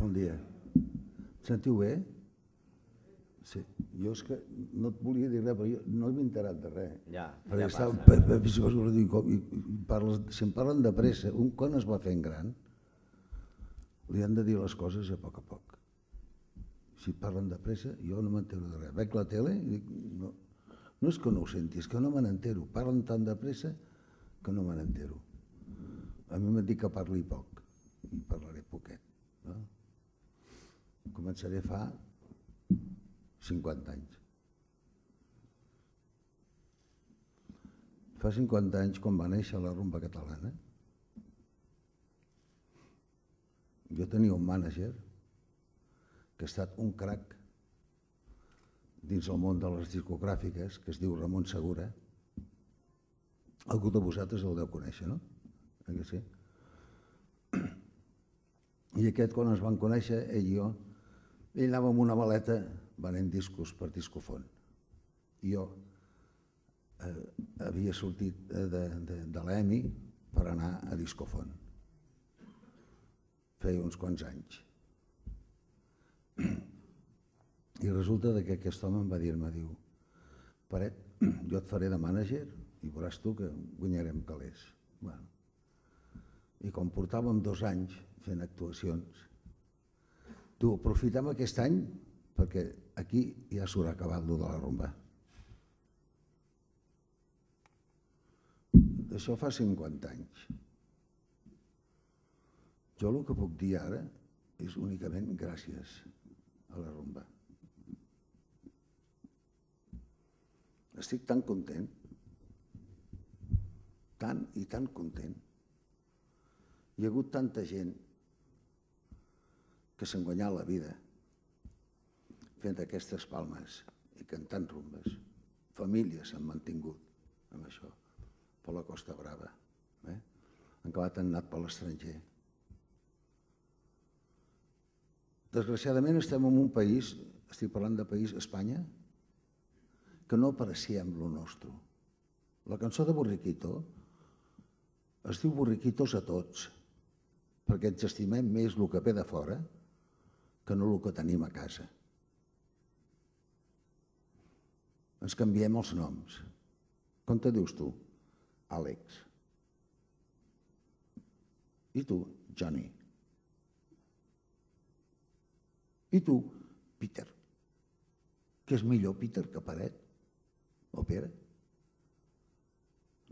Bon dia. Et sentiu bé? Sí. Jo és que no et volia dir res, però jo no m'he enterat de res. Ja passa. Si em parlen de pressa, un quan es va fent gran, li han de dir les coses a poc. Si et parlen de pressa, jo no m'entero de res. Veig la tele i dic, no és que no ho senti, és que no me n'entero. Parlen tan de pressa que no me n'entero. A mi m'han dit que parli poc, i parlaré poquet. Començaré fa 50 anys. Fa 50 anys, quan va néixer la rumba catalana, jo tenia un mànager que ha estat un crac dins el món de les discogràfiques, que es diu Ramon Segura. Algú de vosaltres el deu conèixer, no? Que sí? I aquest, quan ens van conèixer, ell i jo, ell anava amb una maleta venent discos per Discofon. Jo havia sortit de l'EMI per anar a Discofon. Feia uns quants anys. I resulta que aquest home em va dir-me, diu, Paret, jo et faré de mànager i veuràs tu que guanyarem calés. I com portàvem 2 anys fent actuacions, tu, aprofitem aquest any perquè aquí ja s'haurà acabat lo de la rumba. Això fa 50 anys. Jo el que puc dir ara és únicament gràcies a la rumba. Estic tan content, tan i tan content. Hi ha hagut tanta gent que s'han guanyat la vida fent aquestes palmes i cantant rumbes. Famílies s'han mantingut amb això, per la Costa Brava. Han acabat anat per l'estranger. Desgraciadament estem en un país, estic parlant de país, Espanya, que no apreciem lo nostre. La cançó de Borriquito es diu Borriquitos a tots, perquè ens estimem més el que ve de fora que no el que tenim a casa. Ens canviem els noms. Com te dius tu? Àlex. I tu? Johnny. I tu? Peter. Què és millor, Peter, que Paret? O Pere?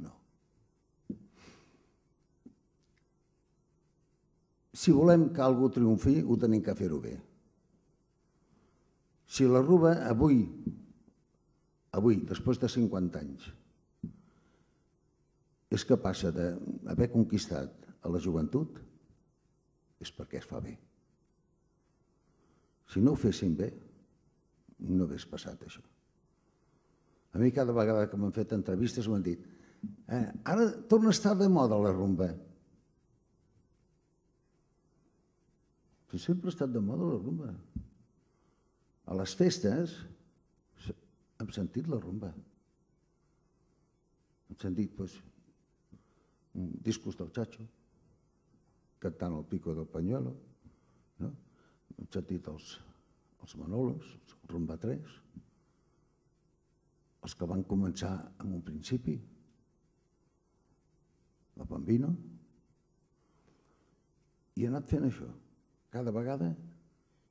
No. Si volem que algú triomfi, ho tenim que fer-ho bé. Si la rumba avui, després de 50 anys, és capaç d'haver conquistat a la joventut, és perquè es fa bé. Si no ho fessin bé, no hagués passat això. A mi cada vegada que m'han fet entrevistes m'han dit ara torna a estar de moda la rumba. Però sempre ha estat de moda la rumba. A les festes hem sentit la rumba. Hem sentit discos del Chacho, cantant el Pico del Pañuelo, hem sentit els Manolos, els Rumba 3, els que van començar en un principi, la Bambino, i ha anat fent això, cada vegada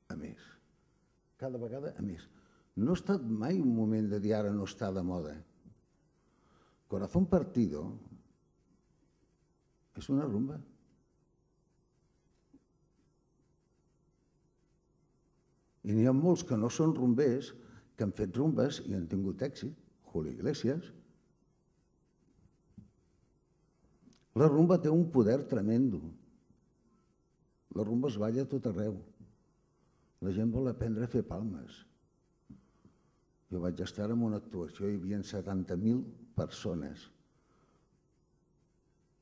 a més, cada vegada a més. No ha estat mai un moment de dir ara no està de moda. Corazón Partido és una rumba. I n'hi ha molts que no són rumbers, que han fet rumbes i han tingut èxit. Julio Iglesias. La rumba té un poder tremendo. La rumba es balla a tot arreu. La gent vol aprendre a fer palmes. Jo vaig estar en una actuació, hi havia 70.000 persones.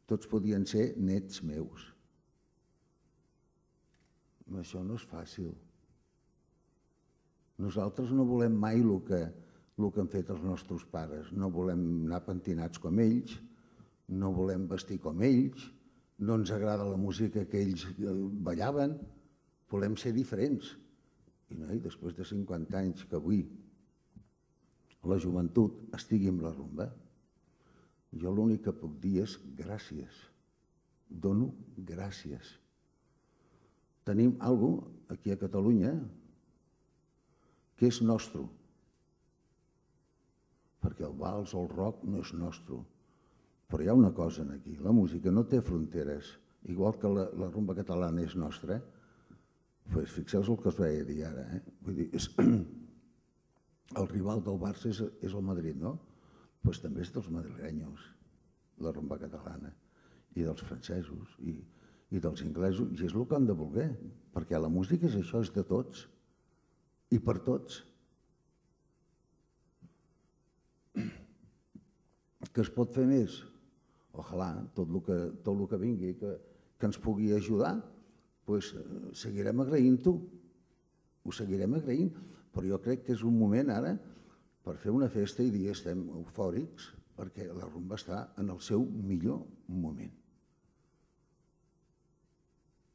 Tots podien ser nets meus. Això no és fàcil. Nosaltres no volem mai el que han fet els nostres pares. No volem anar pentinats com ells, no volem vestir com ells, no ens agrada la música que ells ballaven. volem ser diferents. I després de 50 anys que avui la joventut estigui amb la rumba, jo l'únic que puc dir és gràcies. Dono gràcies. Tenim alguna cosa aquí a Catalunya que és nostre. Perquè el vals o el rock no és nostre. Però hi ha una cosa aquí, la música no té fronteres. Igual que la rumba catalana és nostra, fixeu-vos el que us vaig dir ara. Vull dir, el rival del Barça és el Madrid, no? Doncs també és dels madrilenyos, la rumba catalana, i dels francesos, i dels inglesos, i és el que han de voler, perquè la música és això, és de tots, i per tots. Que es pot fer més? Ojalà, tot el que vingui, que ens pugui ajudar, doncs seguirem agraint-ho, ho seguirem agraint, però jo crec que és un moment ara per fer una festa i dir estem eufòrics perquè la rumba està en el seu millor moment.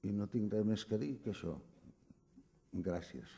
I no tinc res més que dir que això. Gràcies.